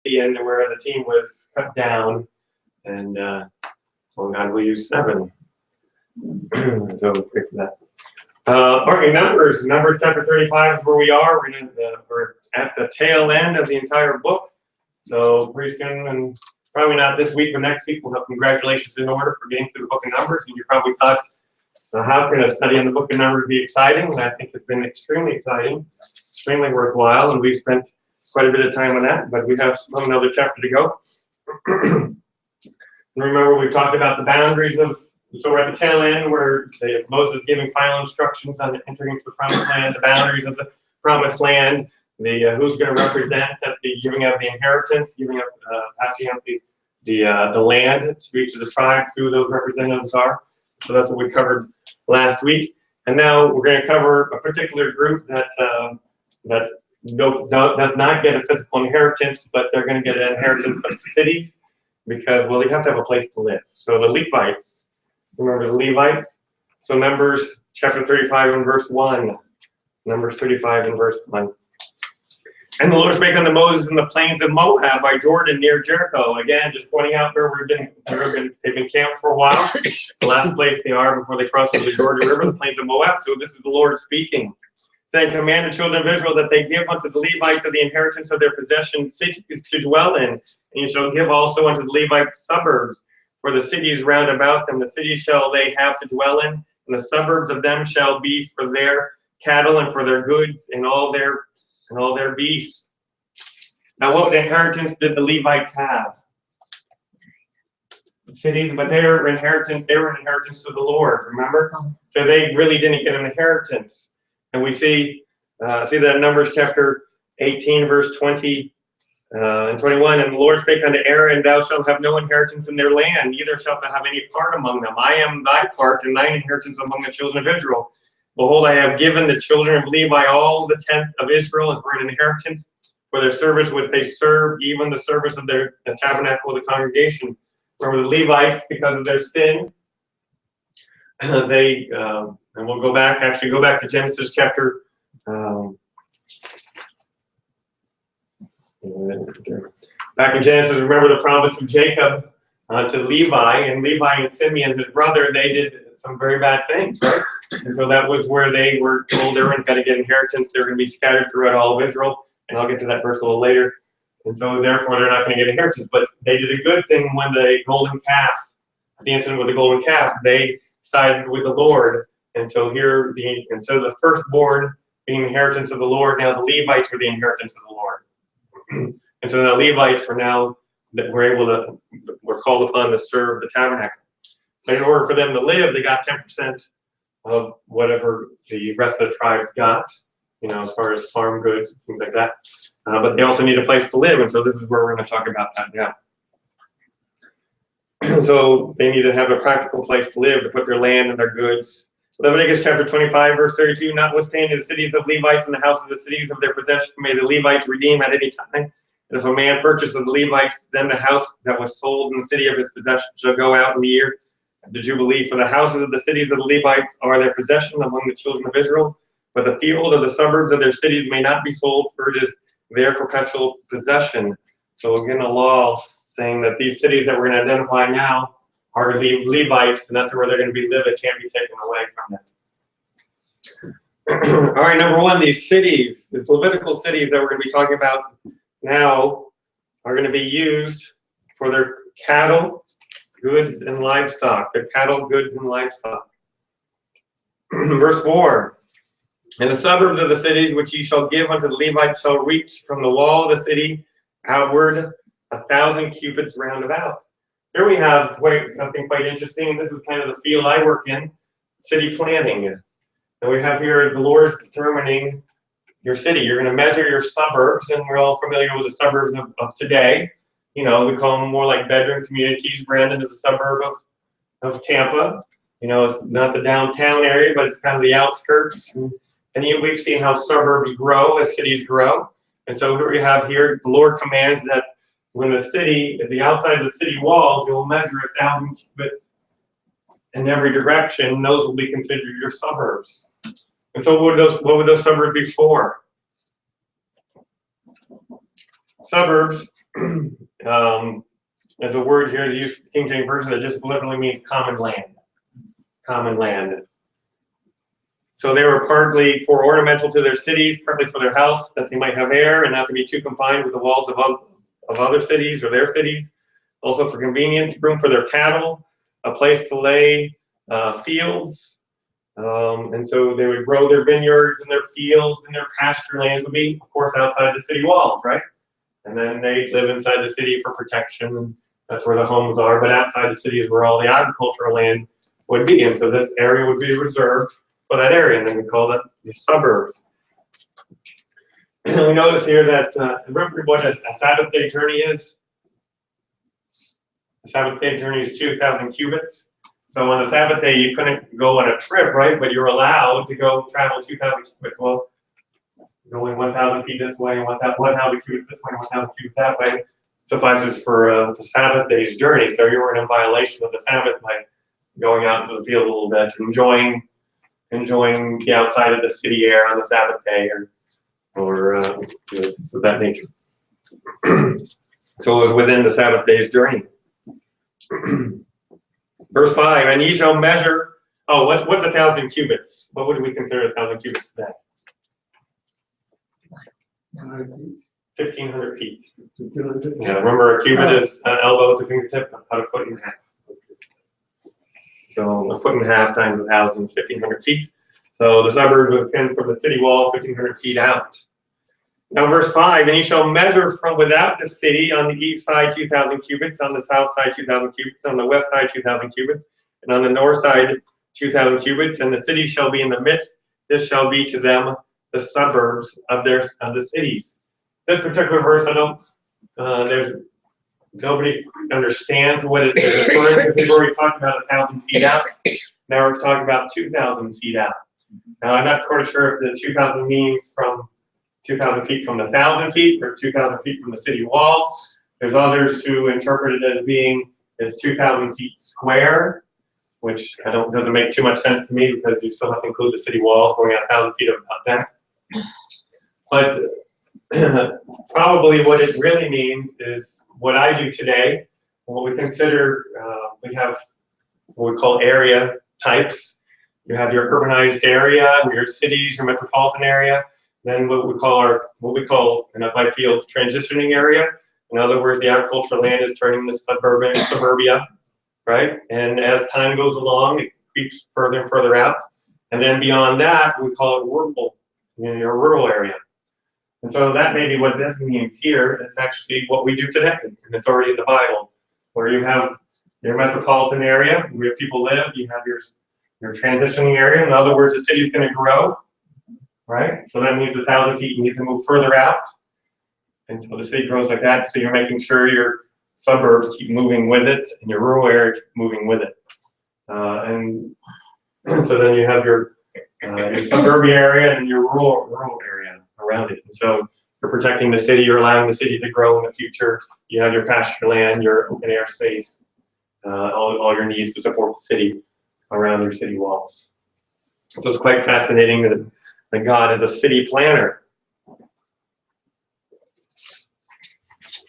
and where the team was cut down, and well, God will use 7. So quick for that. All right, Numbers chapter 35 is where we are. We're at the tail end of the entire book. So pretty soon, and probably not this week, but next week, we'll have congratulations in order for getting through the book of Numbers. And you probably thought, how can a study on the book of Numbers be exciting? And I think it's been extremely exciting, extremely worthwhile, and we've spent quite a bit of time on that, but we have another chapter to go. Remember, we talked about the boundaries of, so we're at the tail end where Moses is giving final instructions on entering into the promised land, the boundaries of the promised land, the who's going to represent at the giving of the inheritance, passing out the land to each of the tribes, who those representatives are. So that's what we covered last week. And now we're going to cover a particular group that does not get a physical inheritance, but they're going to get an inheritance of cities because, well, they have to have a place to live. So the Levites, remember the Levites? So Numbers chapter 35 and verse 1. Numbers 35 and verse 1. And the Lord spake unto Moses in the plains of Moab by Jordan near Jericho. Again, just pointing out where they've been camped for a while. The last place they are before they cross over the Jordan River, the plains of Moab. So this is the Lord speaking, saying, command the children of Israel that they give unto the Levites of the inheritance of their possession cities to dwell in. And you shall give also unto the Levites suburbs for the cities round about them. The cities shall they have to dwell in, and the suburbs of them shall be for their cattle and for their goods and all their beasts. Now, what inheritance did the Levites have? Cities, but they were an inheritance to the Lord, remember? So they really didn't get an inheritance. And we see that in Numbers chapter 18, verse 20 and 21, and the Lord spake unto Aaron, thou shalt have no inheritance in their land, neither shalt thou have any part among them. I am thy part and thine inheritance among the children of Israel. Behold, I have given the children of Levi all the tenth of Israel for an inheritance for their service which they serve, even the service of the tabernacle of the congregation. Remember the Levites, because of their sin, they, and we'll go back to Genesis chapter, back in Genesis, remember the promise of Jacob to Levi, and Levi and Simeon, his brother, they did some very bad things, right? And so that was where they were told they weren't going to get inheritance. They were going to be scattered throughout all of Israel. And I'll get to that verse a little later. And so therefore they're not going to get inheritance. But they did a good thing when the golden calf, the incident with the golden calf, they sided with the Lord. And so the firstborn being inheritance of the Lord, now the Levites were the inheritance of the Lord. And so the Levites were now that were called upon to serve the tabernacle. But in order for them to live, they got 10% of whatever the rest of the tribes got, as far as farm goods and things like that. But they also need a place to live, and so this is where we're going to talk about that now. So they need to have a practical place to live, to put their land and their goods. Leviticus chapter 25, verse 32, notwithstanding the cities of Levites and the houses of the cities of their possession may the Levites redeem at any time. And if a man purchase of the Levites, then the house that was sold in the city of his possession shall go out in the year of the Jubilee. For the houses of the cities of the Levites are their possession among the children of Israel. But the field of the suburbs of their cities may not be sold, for it is their perpetual possession. So again, a law saying that these cities that we're going to identify now are the Levites, and that's where they're going to be living. It can't be taken away from them. All right, number one, these cities, these Levitical cities that we're going to be talking about now are going to be used for their cattle, goods, and livestock. Their cattle, goods, and livestock. Verse 4. And the suburbs of the cities which ye shall give unto the Levites shall reach from the wall of the city outward 1,000 cubits round about. Here we have something quite interesting. This is kind of the field I work in, city planning. And we have here the Lord determining your city. You're going to measure your suburbs, and we're all familiar with the suburbs of today. We call them more like bedroom communities. Brandon is a suburb of Tampa. It's not the downtown area, but it's kind of the outskirts. And we've seen how suburbs grow as cities grow. And so what we have here, the Lord commands that when the city, at the outside of the city walls, you'll measure 1,000 cubits in every direction. Those will be considered your suburbs. And so what would those suburbs be for? Suburbs There's a word here used in the King James Version that just literally means common land. Common land. So they were partly for ornamental to their cities, partly for their house, that they might have air and not to be too confined with the walls of other cities or their cities. Also for convenience, room for their cattle, a place to lay fields. And so they would grow their vineyards and their fields, and their pasture lands would be, of course, outside the city walls, right? And then they live inside the city for protection, and that's where the homes are. But outside the city is where all the agricultural land would be. And so this area would be reserved for that area, and then we call it the suburbs. We notice here that, remember what a Sabbath day journey is? A Sabbath day journey is 2,000 cubits. So on a Sabbath day, you couldn't go on a trip, right? But you're allowed to go travel 2,000 cubits. Well, going 1,000 feet this way, and 1,000 cubits this way, and 1,000 cubits that way suffices for a Sabbath day's journey. So you were in violation of the Sabbath by going out into the field a little bit, enjoying the outside of the city air on the Sabbath day, or of that nature. So it was within the Sabbath day's journey. Verse 5, and ye shall measure, what's 1,000 cubits? What would we consider 1,000 cubits today? 1,500 feet. Yeah, remember a cubit is an elbow to fingertip, about a foot and a half. So a foot and a half times 1,000 is 1,500 feet. So the suburbs would extend from the city wall 1,500 feet out. Now verse 5, and you shall measure from without the city on the east side 2,000 cubits, on the south side 2,000 cubits, on the west side 2,000 cubits, and on the north side 2,000 cubits, and the city shall be in the midst. This shall be to them the suburbs of the cities. This particular verse, there's nobody understands what it is referring to. We've already talked about 1,000 feet out. Now we're talking about 2,000 feet out. Now I'm not quite sure if the 2,000 means from 2,000 feet from the 1,000 feet or 2,000 feet from the city wall. There's others who interpret it as being 2,000 feet square, which doesn't make too much sense to me because you still have to include the city walls going out 1,000 feet about that. But probably what it really means is what I do today. What we consider, we have what we call area types. You have your urbanized area, your cities, your metropolitan area. Then what we call in applied fields transitioning area. In other words, the agricultural land is turning to suburbia, right? And as time goes along, it creeps further and further out. And then beyond that, we call it rural, your rural area. And so that may be what this means here. It's actually what we do today, and it's already in the Bible, where you have your metropolitan area where people live. You have your transitioning area. In other words, the city's going to grow. Right? So that means 1,000 feet, you need to move further out. And so the city grows like that. So you're making sure your suburbs keep moving with it and your rural area keep moving with it. And so then you have your suburban area and your rural area around it. And so you're protecting the city, you're allowing the city to grow in the future. You have your pasture land, your open air space, all your needs to support the city around your city walls. So it's quite fascinating that God is a city planner.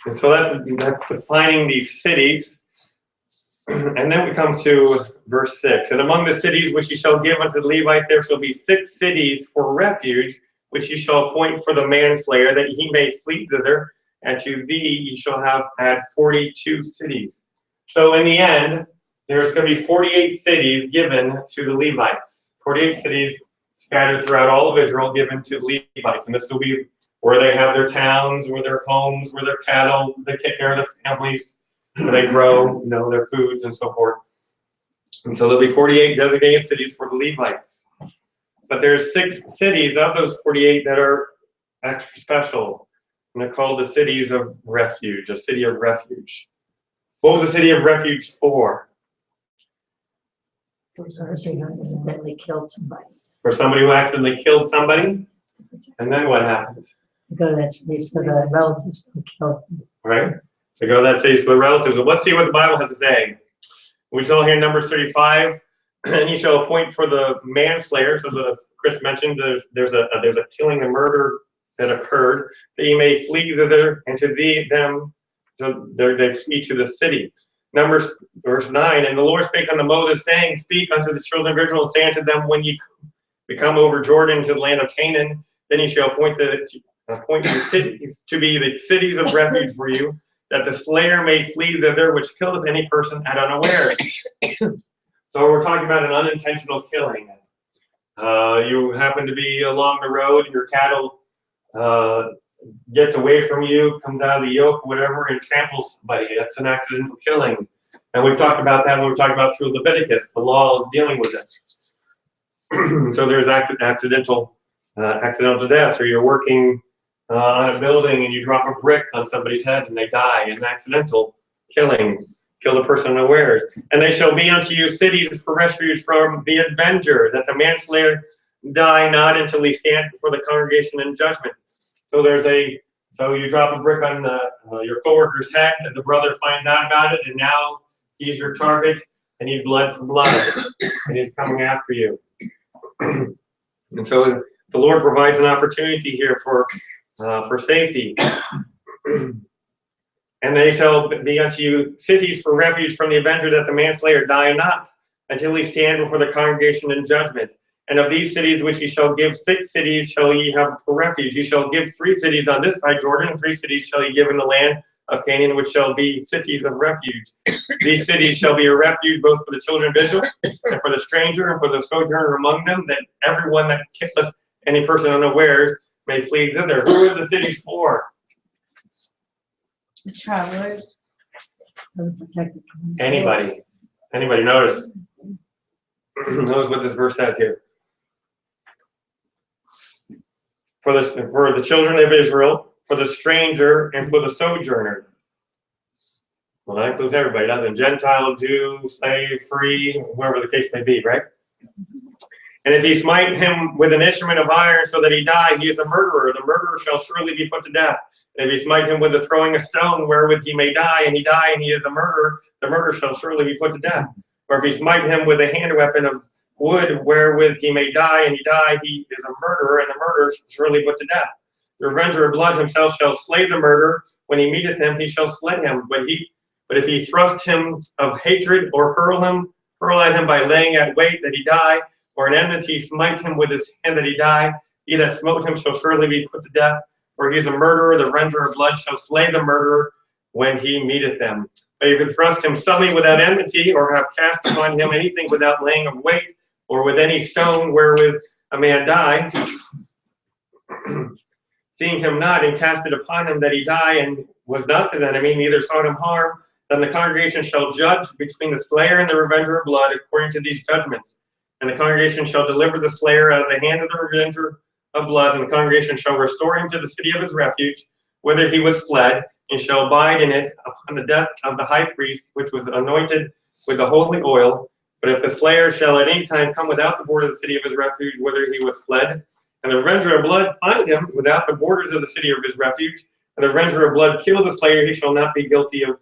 And so that's defining these cities. And then we come to verse 6. And among the cities which ye shall give unto the Levites, there shall be 6 cities for refuge, which ye shall appoint for the manslayer, that he may flee thither. And to thee ye shall add 42 cities. So in the end, there's going to be 48 cities given to the Levites. 48 cities scattered throughout all of Israel, given to the Levites. And this will be where they have their towns, where their homes, where their cattle, they take care of their families, where they grow, their foods and so forth. And so there'll be 48 designated cities for the Levites. But there's 6 cities of those 48 that are extra special. And they're called the cities of refuge, a city of refuge. What was the city of refuge for? For somebody who accidentally killed somebody. For somebody who accidentally killed somebody, and then what happens? Go to that city so the relatives don't kill them. Right? To go to that city so the relatives. Let's see what the Bible has to say. We saw here in Numbers 35, and he shall appoint for the manslayer. So as Chris mentioned, there's a killing and murder that occurred, that ye may flee thither, and to them So they flee to the city. Numbers verse 9, and the Lord spake unto Moses, saying, Speak unto the children of Israel, and say unto them, When ye come over Jordan to the land of Canaan, then ye shall appoint the cities to be the cities of refuge for you, that the slayer may flee thither, which killeth any person at unawares. So we're talking about an unintentional killing. You happen to be along the road, and your cattle gets away from you, comes out of the yoke, whatever, and tramples somebody. That's an accidental killing. And we've talked about that when we talked about through Leviticus. The law is dealing with this. So there's accidental deaths, or you're working on a building and you drop a brick on somebody's head and they die. It's an accidental killing. Kill the person unawares. And they shall be unto you cities for refuge from the avenger, that the manslayer die not until he stand before the congregation in judgment. So you drop a brick on your coworker's head, and the brother finds out about it, and now he's your target, and he's blood for blood, and he's coming after you. And so the Lord provides an opportunity here for safety. And they shall be unto you cities for refuge from the avenger, that the manslayer die not until he stand before the congregation in judgment. And of these cities which ye shall give, 6 cities shall ye have for refuge. Ye shall give 3 cities on this side Jordan, and 3 cities shall ye give in the land of Canaan, which shall be cities of refuge. These cities shall be a refuge both for the children of Israel, and for the stranger, and for the sojourner among them, that everyone that killeth any person unawares may flee thither. Who are the cities for? The travelers. Anybody. Notice. Notice what this verse says here. For the children of Israel, for the stranger, and for the sojourner. Well, that includes everybody, doesn't it? Gentile, Jew, slave, free, whoever the case may be, right? And if he smite him with an instrument of iron so that he die, he is a murderer. The murderer shall surely be put to death. And if he smite him with the throwing a stone wherewith he may die, and he die, and he is a murderer, the murderer shall surely be put to death. Or if he smite him with a hand weapon of wood wherewith he may die, and he die, he is a murderer, and the murderer shall surely put to death. The revenger of blood himself shall slay the murderer. When he meeteth him, he shall slay him. But if he thrust him of hatred, or hurl at him by laying at wait that he die, or in enmity smite him with his hand that he die, he that smote him shall surely be put to death. For he is a murderer, the revenger of blood shall slay the murderer when he meeteth them. But if you thrust him suddenly without enmity, or have cast upon him anything without laying of weight, or with any stone wherewith a man die, seeing him not, and cast it upon him that he die, and was not his enemy, neither sought him harm, then the congregation shall judge between the slayer and the revenger of blood according to these judgments. And the congregation shall deliver the slayer out of the hand of the revenger of blood, and the congregation shall restore him to the city of his refuge, whither he was fled, and shall abide in it upon the death of the high priest, which was anointed with the holy oil. But if the slayer shall at any time come without the border of the city of his refuge, whither he was fled, and the revenger of blood find him without the borders of the city of his refuge, and the revenger of blood kill the slayer, he shall not be guilty of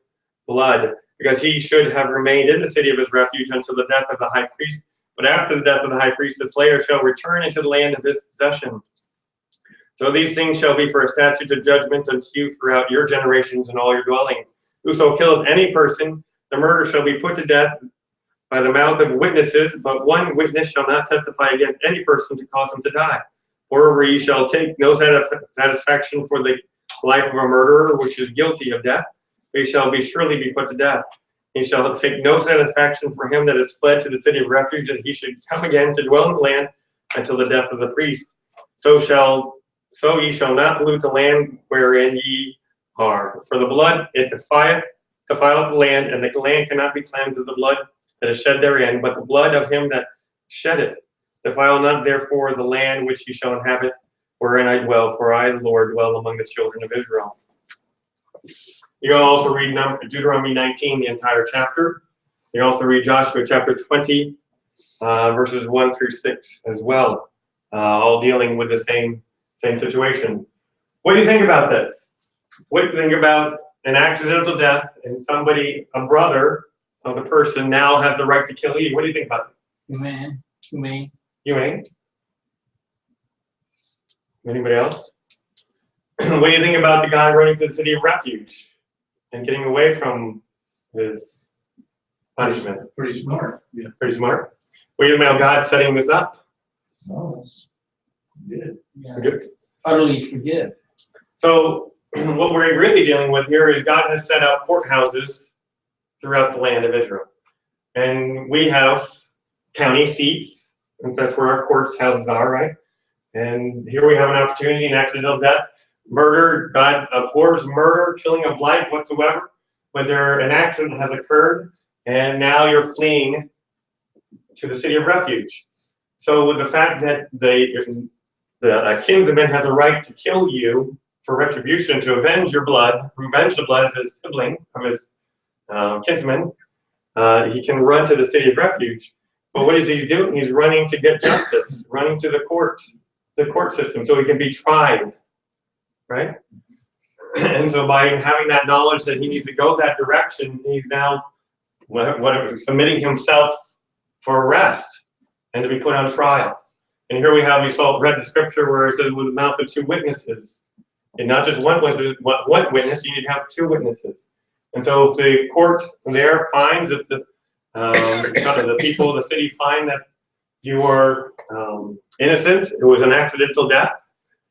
blood, because he should have remained in the city of his refuge until the death of the high priest. But after the death of the high priest, the slayer shall return into the land of his possession. So these things shall be for a statute of judgment unto you throughout your generations and all your dwellings. Whoso killeth any person, the murder shall be put to death by the mouth of witnesses, but one witness shall not testify against any person to cause him to die. Moreover, ye shall take no satisfaction for the life of a murderer, which is guilty of death. He shall surely be put to death. He shall take no satisfaction for him that is fled to the city of refuge, that he should come again to dwell in the land until the death of the priest. So ye shall not pollute the land wherein ye are. For the blood it defileth the land, and the land cannot be cleansed of the blood that is shed therein, but the blood of him that shed it. Defile not therefore the land which ye shall inhabit, wherein I dwell, for I, the Lord, dwell among the children of Israel. You can also read Deuteronomy 19, the entire chapter. You can also read Joshua chapter 20, verses 1 through 6 as well, all dealing with the same situation. What do you think about this? What do you think about an accidental death and somebody, a brother of the person, now has the right to kill you? What do you think about it? Humane. Humane? Anybody else? What do you think about the guy running to the city of refuge? and getting away from his punishment. Pretty smart. Yeah. Pretty smart. Well, now God's setting this up. Oh, that's good. Yeah. Good. Utterly forgive. So what we're really dealing with here is God has set up courthouses throughout the land of Israel. And we have county seats, and so that's where our courts houses are, right? And here we have an opportunity, an accidental death, murder. God abhors murder, killing of life whatsoever. But an accident has occurred, and now you're fleeing to the city of refuge. So with the fact that the kinsman has a right to kill you for retribution, to avenge your blood, revenge the blood of his sibling, of his kinsman, he can run to the city of refuge. But what is he doing? He's running to get justice, running to the court system, so he can be tried, right? And so by having that knowledge that he needs to go that direction, he's now submitting himself for arrest and to be put on trial. And here we read the scripture where it says, with the mouth of two witnesses. And not just one witness, you need to have two witnesses. And so if the court there finds, if the people of the city find that you are innocent, it was an accidental death,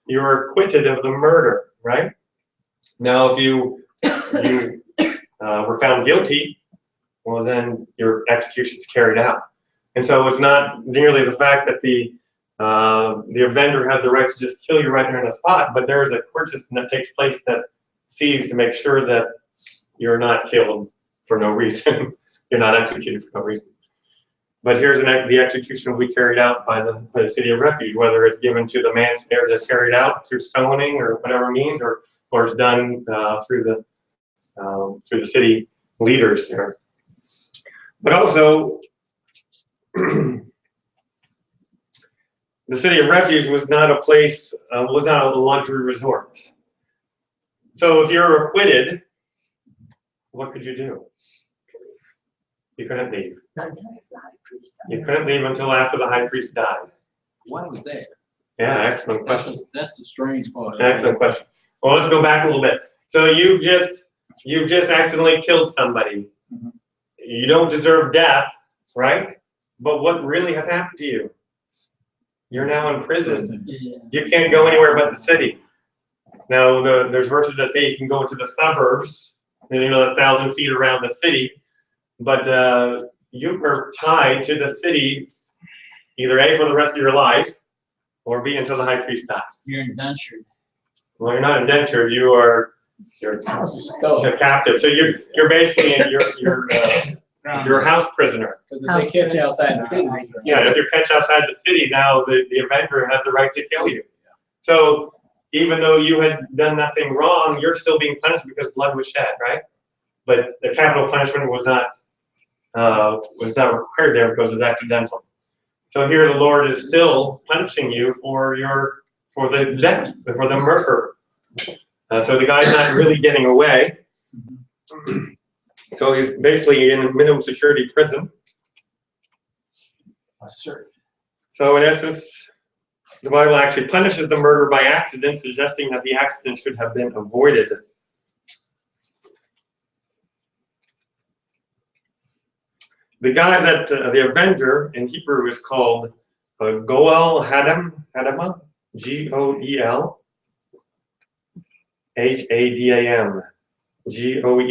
you are acquitted of the murder, right? Now, if you were found guilty, well, then your execution is carried out. And so it's not merely the fact that the offender has the right to just kill you right there on the spot, but there is a court system that takes place that sees to make sure that you're not killed for no reason. You're not executed for no reason. But here's the execution will be carried out by the city of refuge, whether it's given to the manslayer to carry it out through stoning or whatever means, or it's done through the city leaders there. But also, the city of refuge was not a place, was not a luxury resort. So if you're acquitted, what could you do? You couldn't leave. Not until the high priest died. You couldn't leave until after the high priest died. Why was that? Yeah, excellent question. That's the strange part. Excellent question. Well, let's go back a little bit. So you've just accidentally killed somebody. Mm-hmm. You don't deserve death, right? But what really has happened to you? You're now in prison. Yeah. You can't go anywhere but the city. Now, there's verses that say you can go into the suburbs, 1,000 feet around the city, but you are tied to the city, either A, for the rest of your life, or B, until the high priest dies. You're indentured. Well, you're not indentured. You're captive. So you're basically you're a house prisoner. Because if they catch you outside the city. Yeah, if you're catch outside the city, now the offender has the right to kill you. So even though you had done nothing wrong, you're still being punished because blood was shed, right? But the capital punishment was not required there because it's accidental. So here the Lord is still punishing you for the death, for the murder. So the guy's not really getting away. So he's basically in a minimum security prison. So in essence, the Bible actually punishes the murder by accident, suggesting that the accident should have been avoided. The guy that the avenger in Hebrew is called Goel Hadam, Goel Hadam, Goel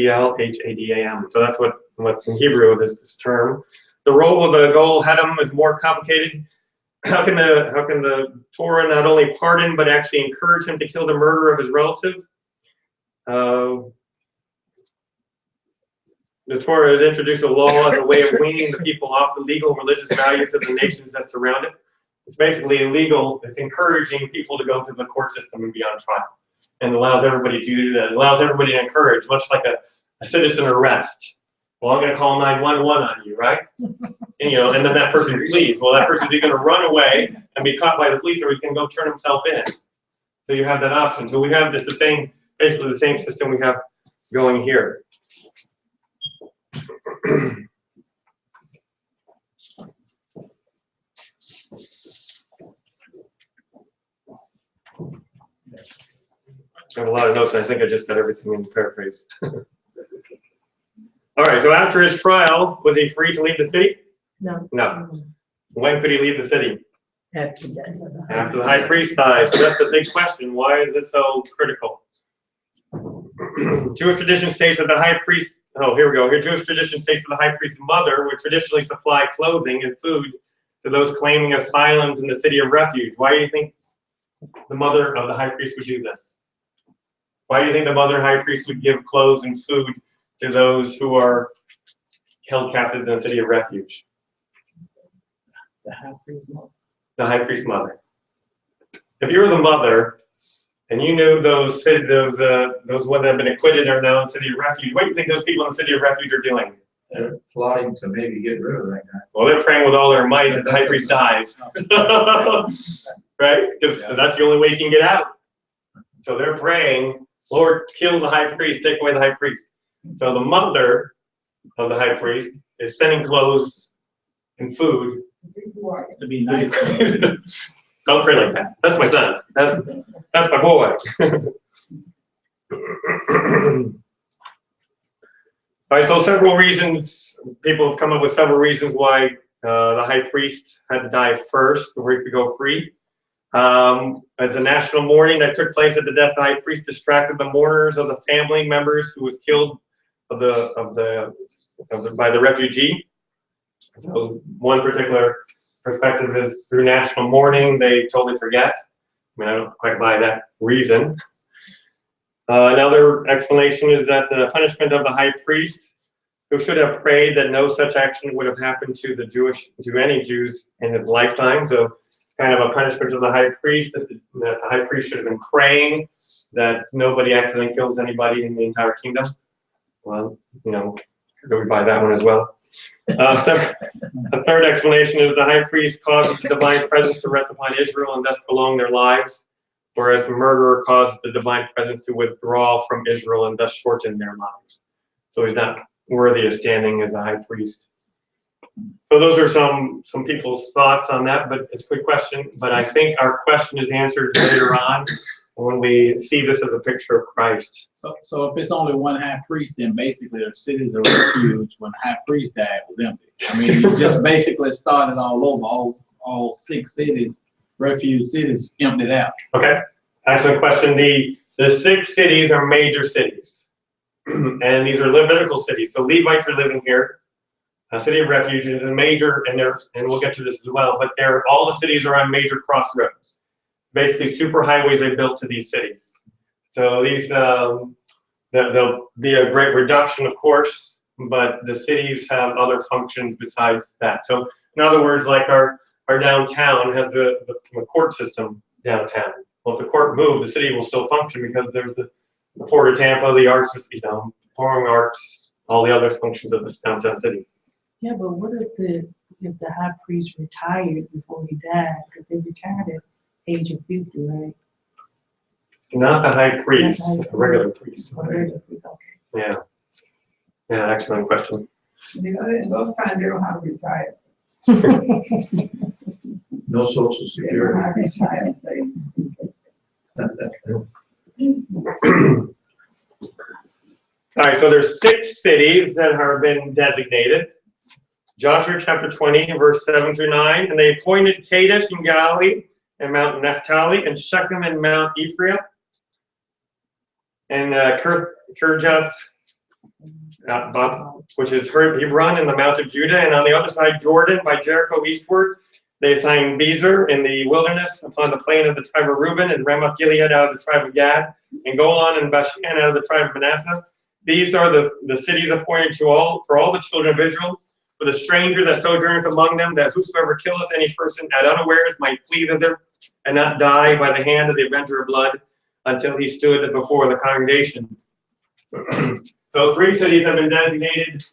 Hadam. So that's what in Hebrew is this term. The role of the Goel Hadam is more complicated. How can the Torah not only pardon but actually encourage him to kill the murderer of his relative? The Torah has introduced a law as a way of weaning the people off the legal and religious values of the nations that surround it. It's basically illegal. It's encouraging people to go to the court system and be on trial, and allows everybody to do that. It allows everybody to encourage, much like a citizen arrest. Well, I'm going to call 911 on you, right? And then that person flees. Well, that person's either going to run away and be caught by the police, or he's going to go turn himself in. So you have that option. So we have basically the same system we have going here. I have a lot of notes. I think I just said everything in paraphrase. All right, so after his trial, was he free to leave the city? No. No. When could he leave the city? After that. After the high priest dies. So that's the big question. Why is this so critical? Jewish tradition states that the high priest, oh, here we go. Here, Jewish tradition states that the high priest's mother would traditionally supply clothing and food to those claiming asylums in the city of refuge. Why do you think the mother of the high priest would do this? Why do you think the mother high priest would give clothes and food to those who are held captive in the city of refuge? The high priest mother. The high priest's mother. If you were the mother and you knew those ones that have been acquitted are now in the city of refuge, what do you think those people in the city of refuge are doing? They're plotting to maybe get rid of that guy. Well, they're praying with all their might that the high priest dies. Right? Because that's the only way you can get out. So they're praying, Lord, kill the high priest, take away the high priest. So the mother of the high priest is sending clothes and food. To be nice. Don't pray like that. That's my son. That's my boy. All right, so several reasons, people have come up with several reasons why the high priest had to die first before he could go free. As a national mourning that took place at the death, the high priest distracted the mourners of the family members who was killed by the refugee. So one particular perspective is through national mourning, they totally forget. I mean, I don't quite buy that reason. Another explanation is that the punishment of the high priest, who should have prayed that no such action would have happened to any Jews in his lifetime. So kind of a punishment of the high priest, that the high priest should have been praying that nobody accidentally kills anybody in the entire kingdom. Well, you know, we buy that one as well. The third explanation is the high priest causes the divine presence to rest upon Israel and thus prolong their lives, whereas the murderer causes the divine presence to withdraw from Israel and thus shorten their lives. So he's not worthy of standing as a high priest. So those are some people's thoughts on that, but it's a good question. But I think our question is answered later on when we see this as a picture of Christ. So if it's only one high priest, then basically the cities of refuge when the high priest died was empty. I mean, he just basically started all over, all 6 cities, refuge cities emptied out. Okay, excellent question. The 6 cities are major cities, and these are Levitical cities. So Levites are living here. A city of refuge is a major, and we'll get to this as well. But all the cities are on major crossroads. Basically, super highways are built to these cities. So these there'll be a great reduction, of course, but the cities have other functions besides that. So in other words, like our downtown has the court system downtown. Well, if the court moved, the city will still function because there's the Port of Tampa, the arts, performing arts, all the other functions of this downtown city. Yeah, but what if the high priest retired before he died? Because they retired at age of 50, right? Not the high priest, Not the high a regular priest. Or regular priest, okay. Yeah, excellent question. In those times, they don't have to retire. No social They don't have to retire. All right, so there's 6 cities that have been designated. Joshua chapter 20, verse 7 through 9. And they appointed Kadesh in Galilee, and Mount Naphtali, and Shechem and Mount Ephraim, and Kirjath, which is Hebron in the Mount of Judah, and on the other side Jordan by Jericho eastward. They assigned Bezer in the wilderness upon the plain of the tribe of Reuben, and Ramoth Gilead out of the tribe of Gad, and Golan and Bashan out of the tribe of Manasseh. These are the cities appointed for all the children of Israel, for the stranger that sojourneth among them, that whosoever killeth any person at unawares might flee thither, and not die by the hand of the avenger of blood, until he stood before the congregation. So 3 cities have been designated,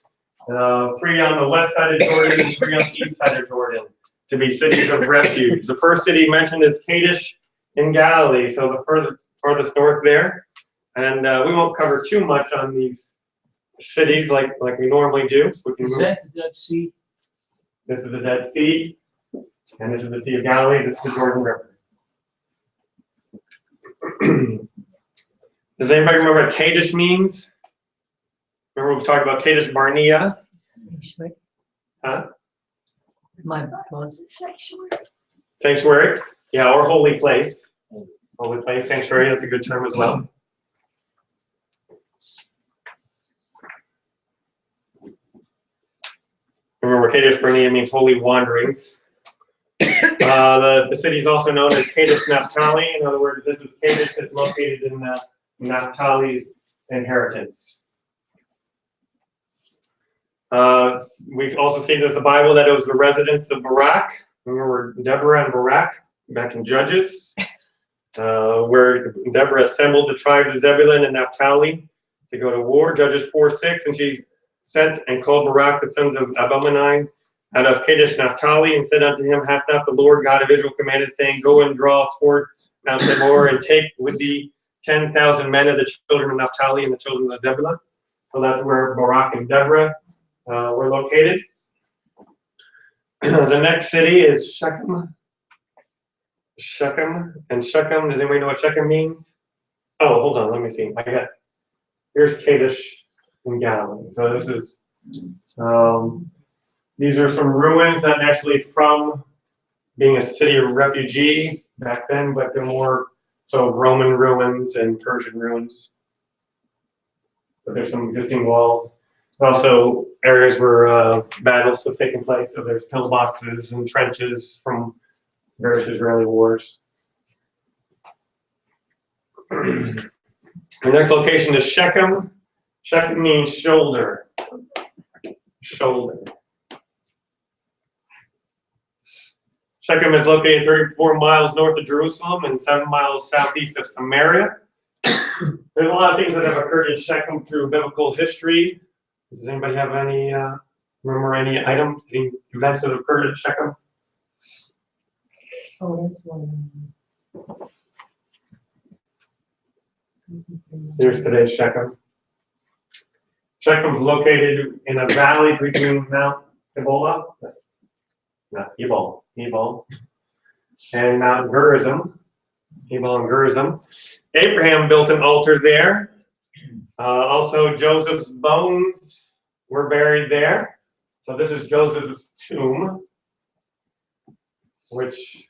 3 on the west side of Jordan and 3 on the east side of Jordan, to be cities of refuge. The first city mentioned is Kadesh in Galilee, so the furthest north there. And we won't cover too much on these cities like we normally do. So we can move. Is that the Dead Sea? This is the Dead Sea, and this is the Sea of Galilee. This is the Jordan River. Does anybody remember what Kadesh means? Remember we talked about Kadesh Barnea? Huh? My Bible is a sanctuary. Sanctuary? Yeah, or holy place. Holy place, sanctuary, that's a good term as well. Remember, Kadesh Barnea means holy wanderings. The city is also known as Kadesh Naphtali. In other words, this is Kadesh that's located in Naphtali's inheritance. We also see in the Bible that it was the residence of Barak. Remember Deborah and Barak back in Judges, where Deborah assembled the tribes of Zebulun and Naphtali to go to war. Judges 4:6, and she sent and called Barak the sons of Abelmani out of Kadesh Naphtali, and said unto him, hath not the Lord God of Israel commanded, saying, go and draw toward Mount Tabor, and take with thee 10,000 men of the children of Naphtali and the children of Zebulun. So that's where Barak and Deborah were located. The next city is Shechem. Shechem, does anybody know what Shechem means? Oh, hold on, let me see. Here's Kadesh in Galilee. So this is, these are some ruins, not actually from being a city of refugee back then, but they're more so Roman ruins and Persian ruins. But there's some existing walls. Also areas where battles have taken place. So there's pillboxes and trenches from various Israeli wars. The next location is Shechem. Shechem means shoulder. Shoulder. Shechem is located 34 miles north of Jerusalem and 7 miles southeast of Samaria. There's a lot of things that have occurred in Shechem through biblical history. Does anybody have any, remember any events that occurred at Shechem? Oh, that's one. Here's today's Shechem. Shechem is located in a valley between Mount Ebal and Mount Gerizim. Ebal and Gerizim. Abraham built an altar there. Also, Joseph's bones were buried there. So this is Joseph's tomb, which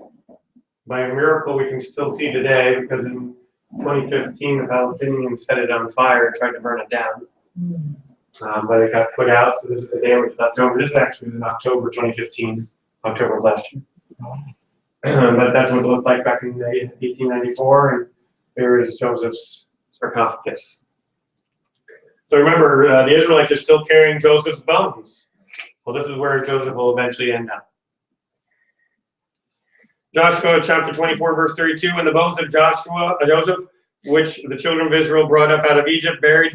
by a miracle we can still see today, because in 2015 the Palestinians set it on fire and tried to burn it down. But it got put out, so this is the damage left over. This actually was in October 2015, October of last year. But that's what it looked like back in 1894, and there is Joseph's sarcophagus. So remember, the Israelites are still carrying Joseph's bones. Well, this is where Joseph will eventually end up. Joshua chapter 24, verse 32, and the bones of Joseph, which the children of Israel brought up out of Egypt, buried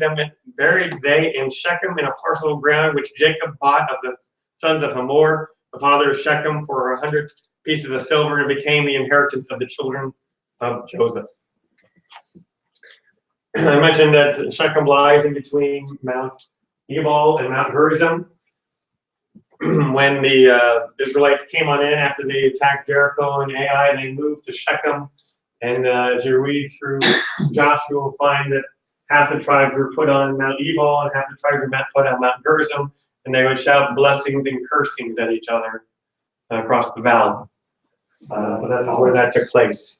they in Shechem in a parcel of ground which Jacob bought of the sons of Hamor, the father of Shechem, for 100 pieces of silver, and became the inheritance of the children of Joseph. I mentioned that Shechem lies in between Mount Ebal and Mount Gerizim. When the Israelites came on in after they attacked Jericho and Ai, they moved to Shechem. And as you read through Joshua, you'll find that half the tribes were put on Mount Ebal and half the tribes were put on Mount Gerizim, and they would shout blessings and cursings at each other across the valley. So that's where that took place.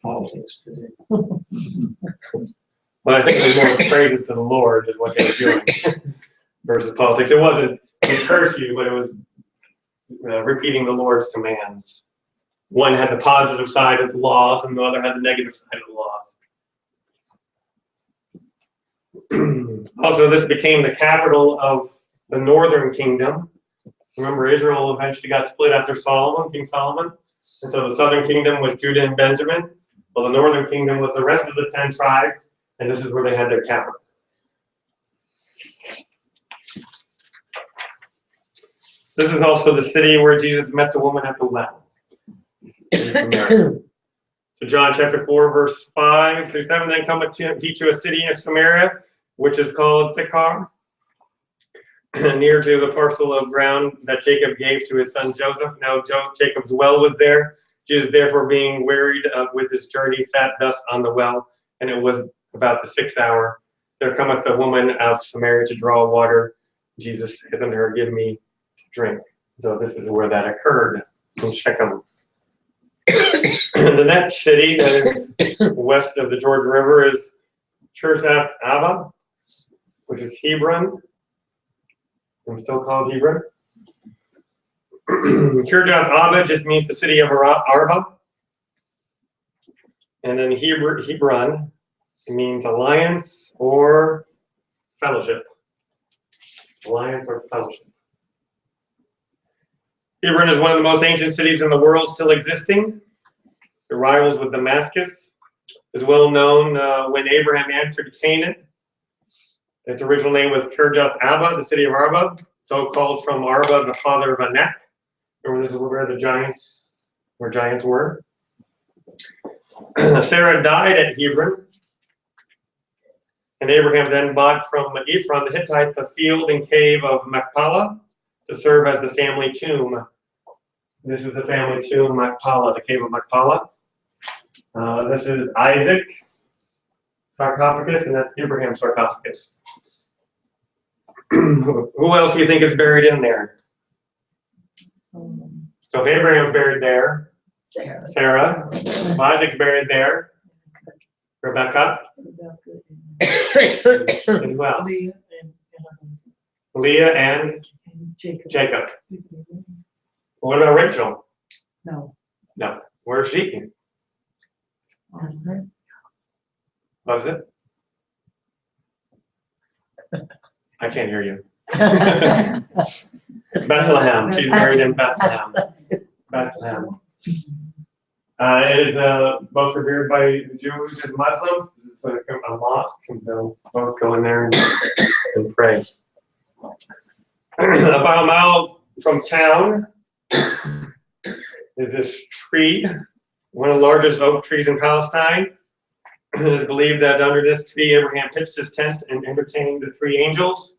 Politics today. Well, I think it was more praises to the Lord is what they were doing versus politics. It wasn't to curse you, but it was repeating the Lord's commands. One had the positive side of the laws, and the other had the negative side of the laws. Also, this became the capital of the northern kingdom. Remember, Israel eventually got split after Solomon, King Solomon. And so the southern kingdom was Judah and Benjamin. Well, the northern kingdom was the rest of the 10 tribes, and this is where they had their capital. This is also the city where Jesus met the woman at the well. So John chapter 4, verse 5 through 7, then cometh he to a city in Samaria, which is called Sychar, near to the parcel of ground that Jacob gave to his son Joseph. Now Jacob's well was there. Jesus, therefore, being wearied with his journey, sat thus on the well, and it was about the 6th hour. there cometh a woman out of Samaria to draw water. Jesus saith unto her, give me drink. So this is where that occurred, in Shechem. The next city that is west of the Jordan River is Kirjath Abba, which is Hebron, and still called Hebron. Kirjath Abba just means the city of Arba. And then Hebron means alliance or fellowship. Alliance or fellowship. Hebron is one of the most ancient cities in the world still existing. It rivals with Damascus. Is well known when Abraham entered Canaan. Its original name was Kirjath Abba, the city of Arba, so called from Arba, the father of Anak. Remember, this is where the giants were. Sarah died at Hebron, and Abraham then bought from Ephron the Hittite the field and cave of Machpelah to serve as the family tomb. This is the family tomb, Machpelah, the cave of Machpelah. This is Isaac sarcophagus, and that's Abraham's sarcophagus. Who else do you think is buried in there? So if Abraham's buried there, Sarah, Isaac's buried there, Rebecca, and who else? Leah and Jacob. What about Rachel? No. No. Where's she? What was it? I can't hear you. Bethlehem. She's buried in Bethlehem. Bethlehem. It is both revered by Jews and Muslims. It's like a mosque, and so both go in there and pray. About a mile from town is this tree, one of the largest oak trees in Palestine. It is believed that under this tree, Abraham pitched his tent and entertained the three angels.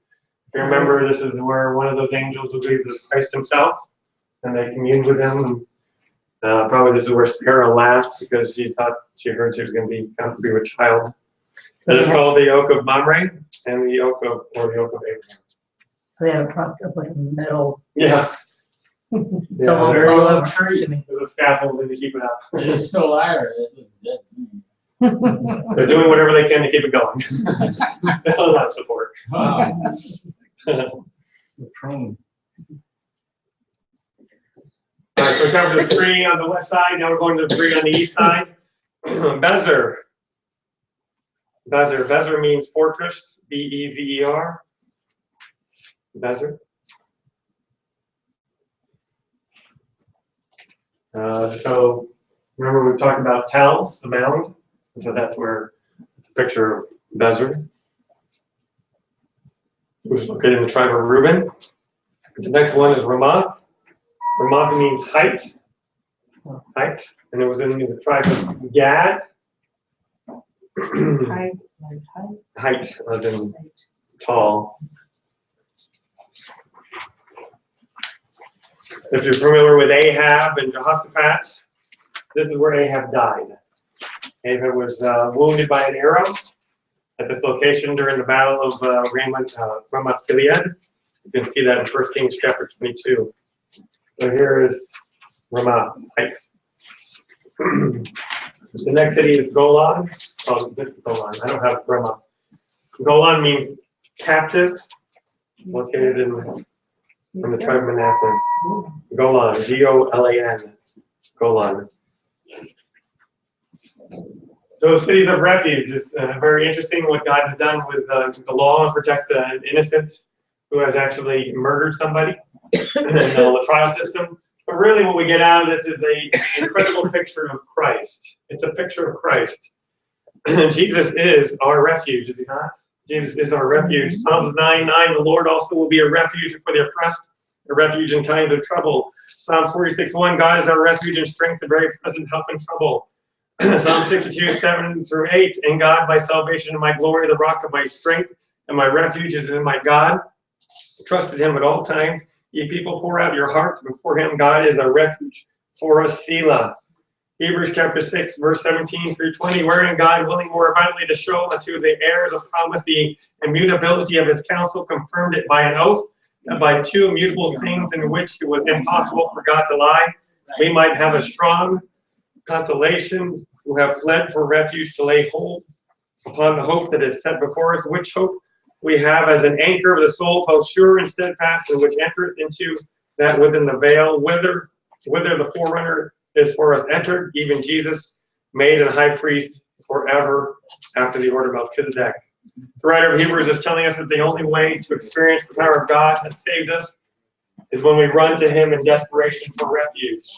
If you remember, this is where one of those angels was believed was Christ himself, and they communed with him. Probably this is where Sarah laughed because she thought she heard she was going to come to be with child. It is called the Oak of Mamre and the Oak of Abraham. So they have a prop up like a metal. Yeah. So all very over oak tree. me. There's a scaffold to keep it up. It's still there. It looks dead. They're doing whatever they can to keep it going. That's all that support. Wow. The prune. All right, so we covered the three on the west side. Now we're going to the three on the east side. Bezer. Bezer means fortress. B-E-Z-E-R. Bezer. So remember we talked about Tels, the mound. And so that's where it's a picture of Bezer. It was located in the tribe of Reuben. The next one is Ramoth. Ramoth means height. Height. And it was in the tribe of Gad. Height as in tall. If you're familiar with Ahab and Jehoshaphat, this is where Ahab died. Ahab was wounded by an arrow at this location during the battle of Ramoth Gilead. You can see that in 1 Kings chapter 22. So here is Ramoth Heights. The next city is Golan. Oh, this is Golan. I don't have Ramoth. Golan means captive, located in the tribe of Manasseh. Golan, G-O-L-A-N, Golan. So cities of refuge is very interesting what God has done with the law and protect an innocent who has actually murdered somebody and the trial system. But really what we get out of this is an incredible picture of Christ. It's a picture of Christ. Jesus is our refuge, is he not? Jesus is our refuge. Psalms 9:9, the Lord also will be a refuge for the oppressed, a refuge in times of trouble. Psalm 46:1, God is our refuge and strength, a very present help in trouble. Psalm 62:7-8, in God my salvation and my glory, the rock of my strength, and my refuge is in my God. Trusted him at all times. Ye people, pour out your heart before him. God is a refuge for us, Selah. Hebrews chapter 6, verse 17 through 20, wherein God, willing more abundantly to show unto the heirs of promise the immutability of his counsel, confirmed it by an oath, and by two immutable things in which it was impossible for God to lie, we might have a strong consolation who have fled for refuge to lay hold upon the hope that is set before us, which hope we have as an anchor of the soul, both sure and steadfast, and which entereth into that within the veil, whither the forerunner is for us entered, even Jesus, made a high priest forever after the order of Melchizedek. The writer of Hebrews is telling us that the only way to experience the power of God that saved us is when we run to him in desperation for refuge.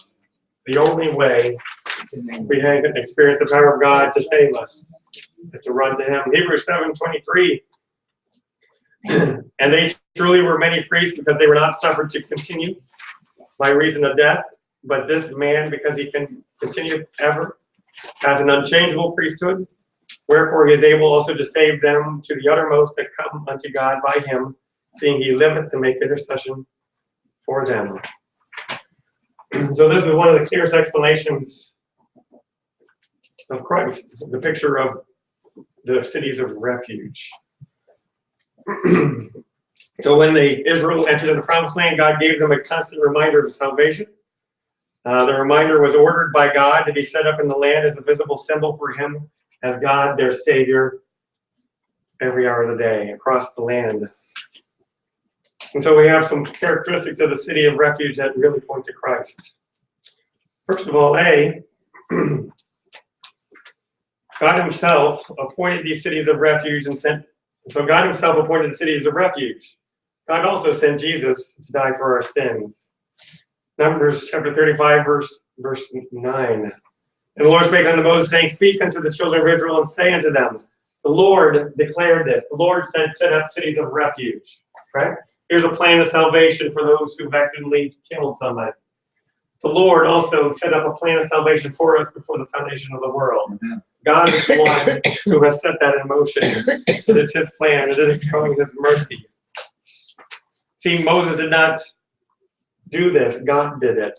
The only way we can experience the power of God to save us is to run to him. Hebrews 7:23. And they truly were many priests, because they were not suffered to continue by reason of death. But this man, because he can continue ever, hath an unchangeable priesthood. Wherefore he is able also to save them to the uttermost that come unto God by him, seeing he liveth to make intercession for them. So this is one of the clearest explanations of Christ, the picture of the cities of refuge. So when Israel entered the promised land, God gave them a constant reminder of salvation. The reminder was ordered by God to be set up in the land as a visible symbol for him as God, their Savior, every hour of the day across the land. And so we have some characteristics of the city of refuge that really point to Christ. First of all, God himself appointed these cities of refuge and sent. So God himself appointed the cities of refuge. God also sent Jesus to die for our sins. Numbers chapter 35, verse 9. And the Lord spake unto Moses, saying, Speak unto the children of Israel, and say unto them, the Lord declared this. The Lord set up cities of refuge. Right? Here's a plan of salvation for those who've accidentally killed somebody. The Lord also set up a plan of salvation for us before the foundation of the world. Mm-hmm. God is the one who has set that in motion. It is his plan. It is showing his mercy. See, Moses did not do this. God did it.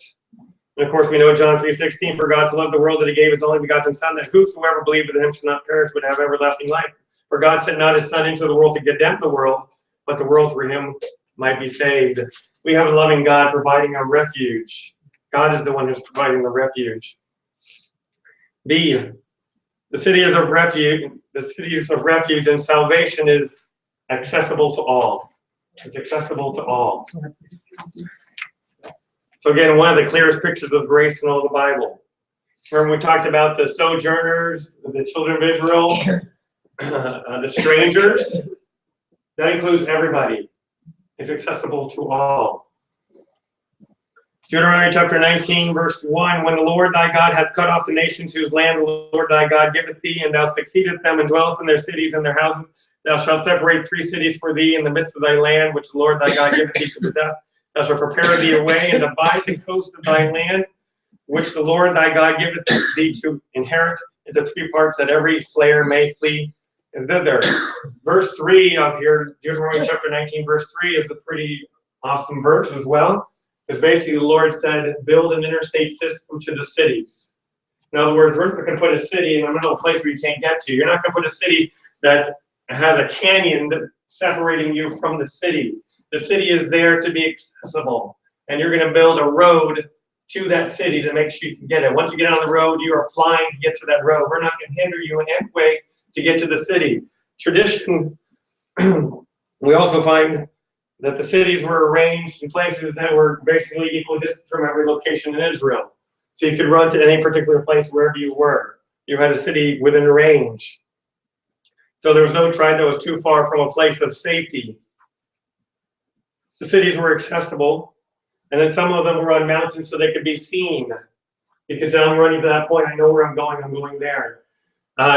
And of course, we know John 3:16, for God so loved the world that he gave his only begotten Son, that whosoever believeth in him should not perish, but have everlasting life. For God sent not his Son into the world to condemn the world, but the world through him might be saved. We have a loving God providing a refuge. God is the one who's providing the refuge. B, the cities of refuge and salvation is accessible to all. It's accessible to all. So again, one of the clearest pictures of grace in all the Bible. Remember we talked about the sojourners, the children of Israel, the strangers. That includes everybody. It's accessible to all. Deuteronomy chapter 19, verse 1, when the Lord thy God hath cut off the nations whose land the Lord thy God giveth thee, and thou succeedest them and dwellest in their cities and their houses, thou shalt separate 3 cities for thee in the midst of thy land, which the Lord thy God giveth thee to possess. Thou shalt prepare thee a way, and divide the coast of thy land, which the Lord thy God giveth thee to inherit, into 3 parts, that every slayer may flee thither. Verse 3 of here, Deuteronomy chapter 19, verse 3 is a pretty awesome verse as well. Because basically the Lord said, build an interstate system to the cities. In other words, we're not going to put a city in the middle of a place where you can't get to. You're not going to put a city that has a canyon separating you from the city. The city is there to be accessible. And you're going to build a road to that city to make sure you can get it. Once you get on the road, you are flying to get to that road. We're not going to hinder you in any way to get to the city. Tradition, we also find that the cities were arranged in places that were basically equal distance from every location in Israel. So you could run to any particular place wherever you were. You had a city within a range. So there was no tribe that was too far from a place of safety. The cities were accessible, and then some of them were on mountains so they could be seen. You could say, I'm running to that point, I know where I'm going there.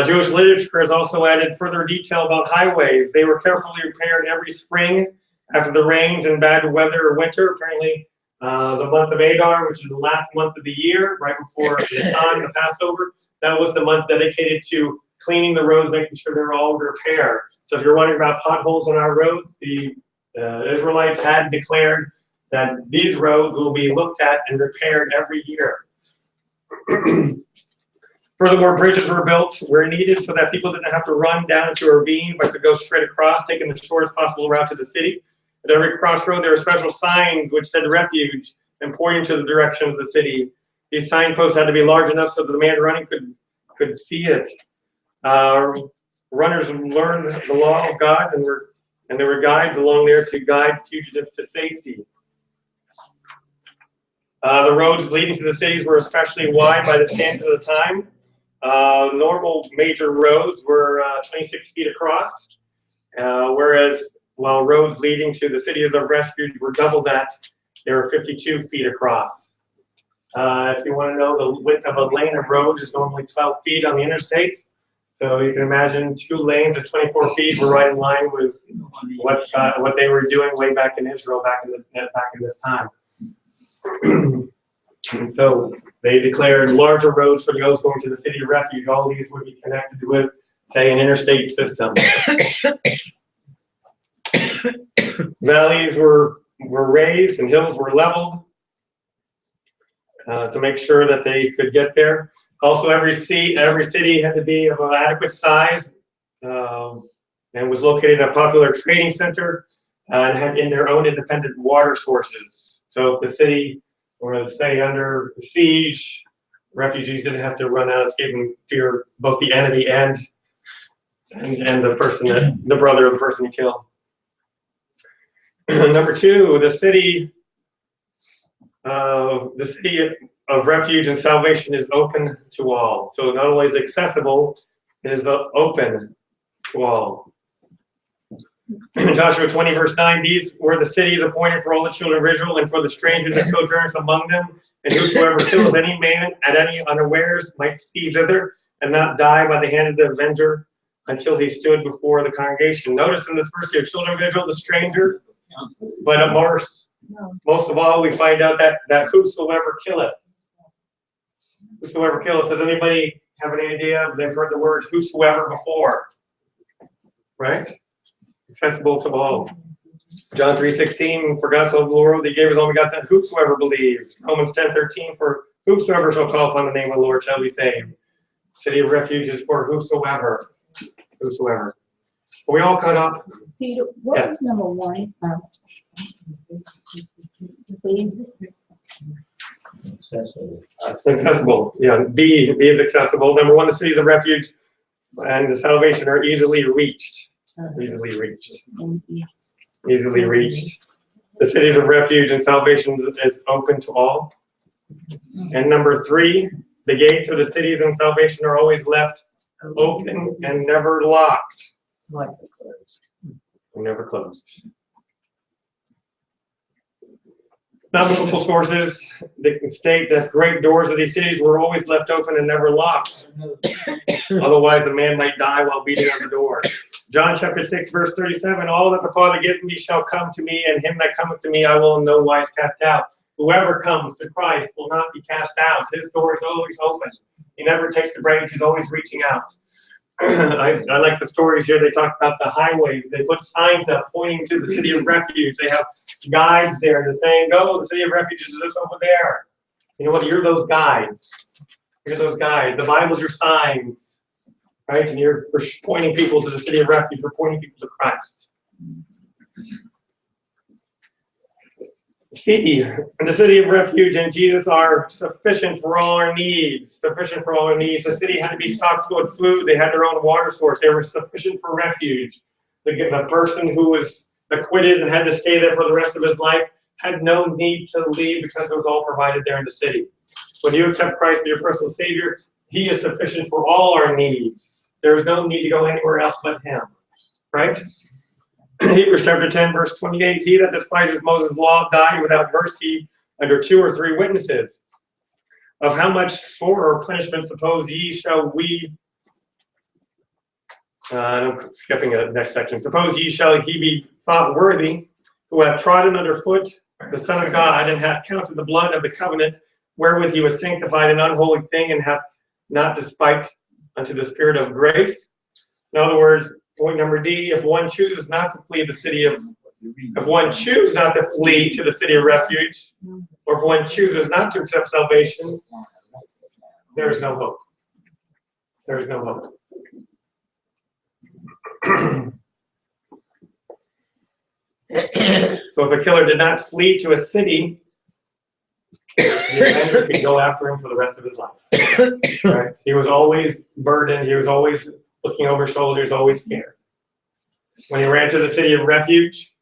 Jewish literature has also added further detail about highways. They were carefully repaired every spring after the rains and bad weather or winter. Apparently, the month of Adar, which is the last month of the year, right before Nisan, the Passover, that was the month dedicated to cleaning the roads, making sure they're all in repair. So if you're wondering about potholes on our roads, the Israelites had declared that these roads will be looked at and repaired every year. Furthermore, bridges were built where needed so that people didn't have to run down into a ravine, but could go straight across, taking the shortest possible route to the city. At every crossroad, there were special signs which said refuge and pointing to the direction of the city. These signposts had to be large enough so that the man running could see it. Runners learned the law of God, and there were guides along there to guide fugitives to safety. The roads leading to the cities were especially wide by the standards of the time. Normal major roads were 26 feet across, whereas while roads leading to the cities of refuge were double that, they were 52 feet across. If you want to know, the width of a lane of road is normally 12 feet on the interstate. So you can imagine 2 lanes of 24 feet were right in line with what they were doing way back in Israel back in this time. And so they declared larger roads for those going to the city of refuge. All these would be connected with, say, an interstate system. Valleys were raised and hills were leveled to make sure that they could get there. Also, every city had to be of an adequate size and was located in a popular trading center and had in their own independent water sources. So if the city was, say, under siege, refugees didn't have to run out escaping fear both the enemy and the person, the brother of the person you kill. Number 2, the city of refuge and salvation is open to all. So not only is it accessible, it is open to all. Joshua 20 verse 9, these were the cities appointed for all the children of Israel and for the strangers that sojourned among them, and whosoever killeth any man at any unawares might speed thither and not die by the hand of the avenger until he stood before the congregation. Notice in this verse here, children of Israel, the stranger, but most of all, we find out that whosoever killeth. Whosoever killeth. Does anybody have any idea? They've heard the word whosoever before, right? Accessible to all. John 3:16, for God so loved the world, he gave his only begotten Son, whosoever believes. Romans 10:13, for whosoever shall call upon the name of the Lord shall be saved. City of refuge is for whosoever. Whosoever. Are we all caught up? Peter, what Yes. was number 1? Please. It's accessible. Yeah, B is accessible. Number 1, the cities of refuge and the salvation are easily reached. Easily reached. Easily reached. The cities of refuge and salvation is open to all. And number 3, the gates of the cities and salvation are always left open and never locked. Never closed. Non-biblical sources that state that great doors of these cities were always left open and never locked. Otherwise, a man might die while beating on the door. John chapter 6, verse 37, all that the Father gives me shall come to me, and him that cometh to me I will in no wise cast out. Whoever comes to Christ will not be cast out. His door is always open. He never takes the reins. He's always reaching out. I like the stories here. They talk about the highways. They put signs up pointing to the city of refuge. They have guides there. They're saying, go, the city of refuge is just over there. You know what? You're those guides. You're those guides. The Bible's your signs, right? And you're pointing people to the city of refuge. We're pointing people to Christ. The city of refuge and Jesus are sufficient for all our needs. Sufficient for all our needs. The city had to be stocked with food. They had their own water source. They were sufficient for refuge. The person who was acquitted and had to stay there for the rest of his life had no need to leave because it was all provided there in the city. When you accept Christ as your personal Savior, He is sufficient for all our needs. There is no need to go anywhere else but Him. Right? Hebrews chapter 10, verse 28, he that despises Moses' law died without mercy under 2 or 3 witnesses. Of how much sorer punishment suppose ye shall we, I'm skipping the next section, suppose ye shall he be thought worthy, who hath trodden under foot the Son of God, and hath counted the blood of the covenant, wherewith he was sanctified an unholy thing, and hath not despite unto the Spirit of grace. In other words, point number D, if one chooses not to flee the city of, if one chooses not to flee to the city of refuge, or if one chooses not to accept salvation, there is no hope. There is no hope. So if a killer did not flee to a city, the offender could go after him for the rest of his life. Right? He was always burdened. He was always looking over shoulders, always scared. When he ran to the city of refuge,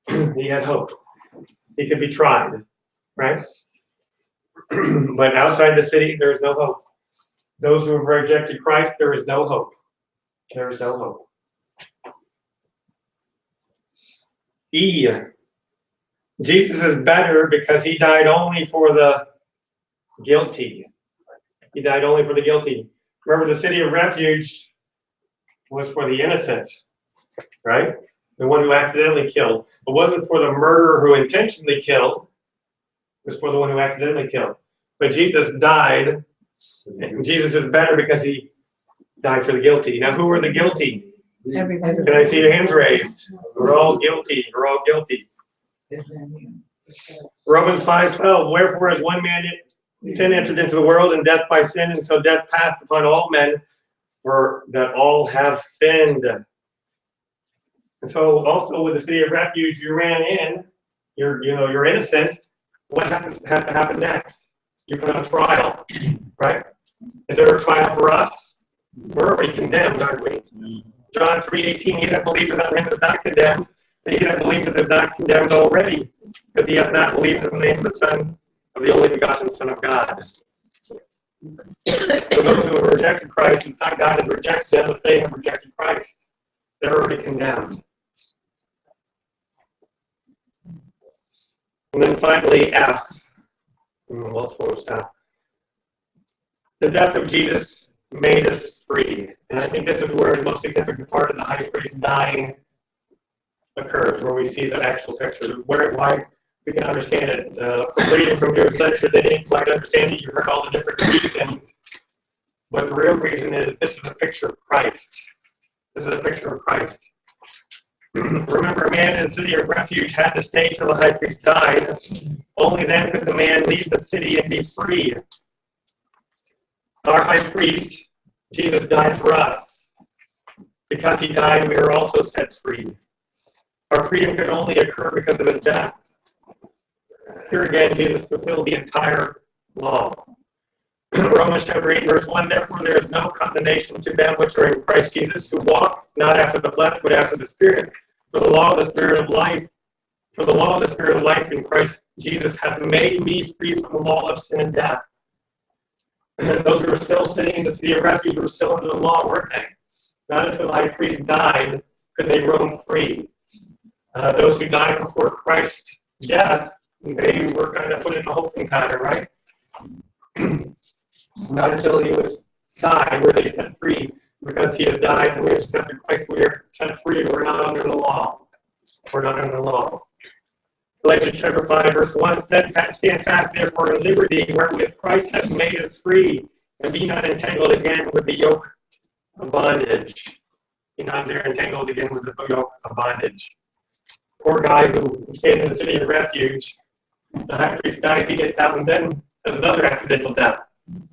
he had hope. He could be tried, right? But outside the city, there is no hope. Those who have rejected Christ, there is no hope. There is no hope. E. Jesus is better because he died only for the guilty. He died only for the guilty. Remember, the city of refuge was for the innocent, right? The one who accidentally killed. It wasn't for the murderer who intentionally killed. It was for the one who accidentally killed. But Jesus died, and Jesus is better because he died for the guilty. Now, who are the guilty? Everybody. Can I see your hands raised? We're all guilty. We're all guilty. Romans 5:12, wherefore as one man sin entered into the world, and death by sin, and so death passed upon all men, for that all have sinned. And so also with the city of refuge, you ran in, you're innocent. What has to happen next? You put on trial, right? Is there a trial for us? We're already condemned, aren't we? John 3:18, he that believeth on him is not condemned, but he that believeth is not condemned already, because he hath not believed in the name of the Son, of the only begotten Son of God. So those who have rejected Christ, it's not God has rejected them, but they have rejected Christ. They're already condemned. And then finally, F. The death of Jesus made us free. And I think this is where the most significant part of the high priest dying occurs, where we see the actual picture. Why we can understand it. From reading from your literature, they didn't quite understand it. You heard all the different reasons. But the real reason is this is a picture of Christ. This is a picture of Christ. Remember, a man in the city of refuge had to stay till the high priest died. Only then could the man leave the city and be free. Our high priest, Jesus, died for us. Because he died, we are also set free. Our freedom could only occur because of his death. Here again, Jesus fulfilled the entire law. Romans chapter 8, verse 1, therefore there is no condemnation to them which are in Christ Jesus, who walk not after the flesh, but after the Spirit. For the law of the Spirit of life, in Christ Jesus hath made me free from the law of sin and death. And those who were still sitting in the city of refuge were still under the law, weren't they? Not until the high priest died could they roam free. Those who died before Christ's death, they were kind of put in a holding pattern, right? Not until he was died were they set free. Because he has died and we have accepted Christ, we are set free. We're not under the law. We're not under the law. Galatians chapter 5, verse 1, stand fast therefore in liberty, wherewith Christ hath made us free, and be not entangled again with the yoke of bondage. Be not there entangled again with the yoke of bondage. Poor guy who stayed in the city of refuge, the high priest dies, he gets out, and then has another accidental death.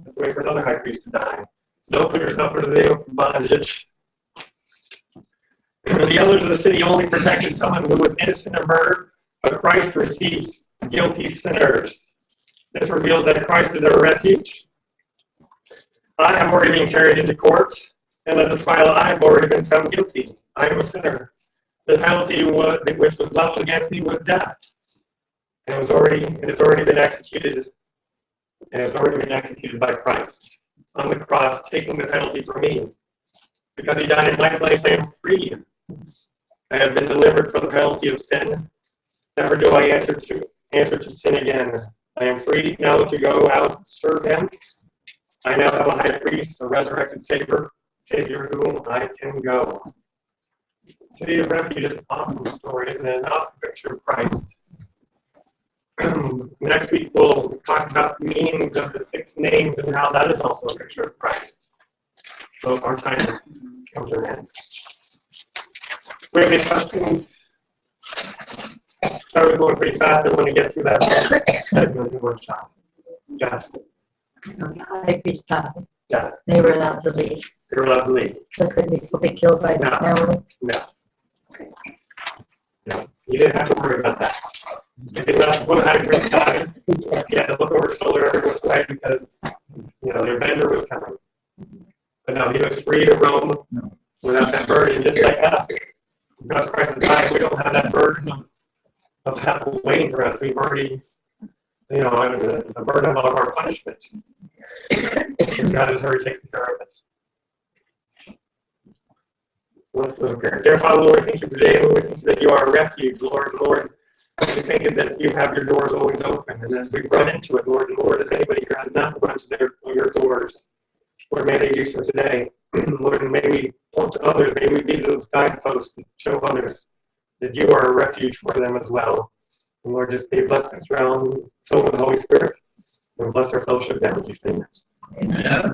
Let's wait for another high priest to die. So don't put yourself under the yoke of bondage. The elders of the city only protected someone who was innocent of murder, but Christ receives guilty sinners. This reveals that Christ is our refuge. I have already been carried into court, and at the trial I have already been found guilty. I am a sinner. The penalty which was leveled against me was death. And it has already been executed. And it has already been executed by Christ on the cross, taking the penalty for me. Because he died in my place, I am free. I have been delivered from the penalty of sin. Never do I answer to sin again. I am free now to go out and serve him. I now have a high priest, a resurrected Savior whom I can go. City of Refuge is an awesome story, isn't it? An awesome picture of Christ. Next week we'll talk about the meanings of the 6 names and how that is also a picture of Christ. So our time has come to an end. Do we have any questions? Sorry, we're going pretty fast. I want to get through that segment in one shot. Yes. So the high priest died, Yes, they were allowed to leave, you're allowed to leave. so couldn't they still be killed by the No. family? No. No, you didn't have to worry about that. If they left one high priest died, you had to look over his shoulder every which way because, their vendor was coming. But no, he was free to roam without that burden, just like us. Because Christ died, we don't have that burden of having waiting for us. We've already, the burden of all of our punishment. Because God has already taken care of it. Let's look here. Dear Father, Lord, thank you for today. Lord, thank you that you are a refuge, Lord. Lord, we thank you that you have your doors always open, and that we run into it, Lord. And Lord, if anybody here has not run to your doors, Lord, may they do so today. Lord, and may we point to others, may we be those guideposts and show others that you are a refuge for them as well. And Lord, just be blessed this round, filled with the Holy Spirit, and bless our fellowship now in these things. Yeah.